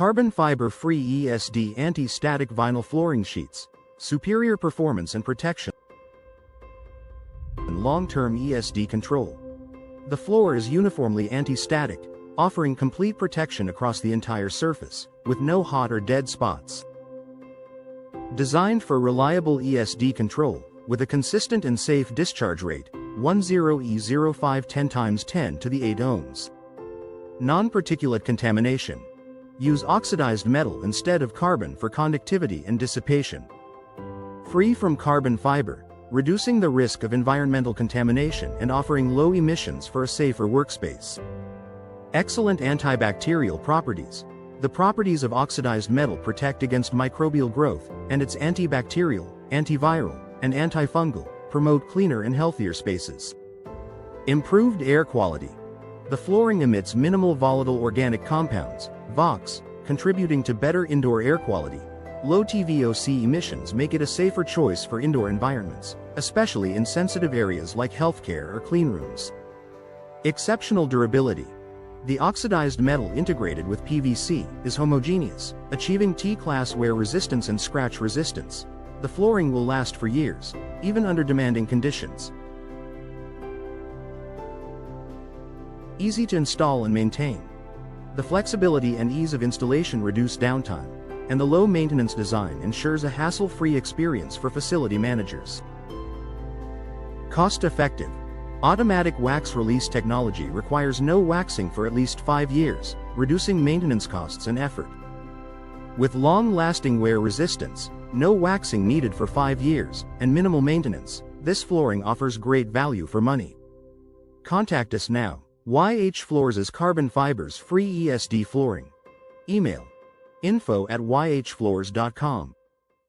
Carbon fiber-free ESD anti-static vinyl flooring sheets. Superior performance and protection. And long-term ESD control. The floor is uniformly anti-static, offering complete protection across the entire surface, with no hot or dead spots. Designed for reliable ESD control, with a consistent and safe discharge rate, 10E05 10 × 10⁸ ohms. Non-particulate contamination. Use oxidized metal instead of carbon for conductivity and dissipation. Free from carbon fiber, reducing the risk of environmental contamination and offering low emissions for a safer workspace. Excellent antibacterial properties. The properties of oxidized metal protect against microbial growth, and its antibacterial, antiviral, and antifungal promote cleaner and healthier spaces. Improved air quality. The flooring emits minimal volatile organic compounds, VOCs, contributing to better indoor air quality. Low TVOC emissions make it a safer choice for indoor environments, especially in sensitive areas like healthcare or cleanrooms. Exceptional durability. The oxidized metal integrated with PVC is homogeneous, achieving T-class wear resistance and scratch resistance. The flooring will last for years, even under demanding conditions. Easy to install and maintain. The flexibility and ease of installation reduce downtime, and the low-maintenance design ensures a hassle-free experience for facility managers. Cost-effective. Automatic wax release technology requires no waxing for at least 5 years, reducing maintenance costs and effort. With long-lasting wear resistance, no waxing needed for 5 years, and minimal maintenance, this flooring offers great value for money. Contact us now. Y.H. Floors is carbon fibers free ESD flooring. Email info@yhfloors.com.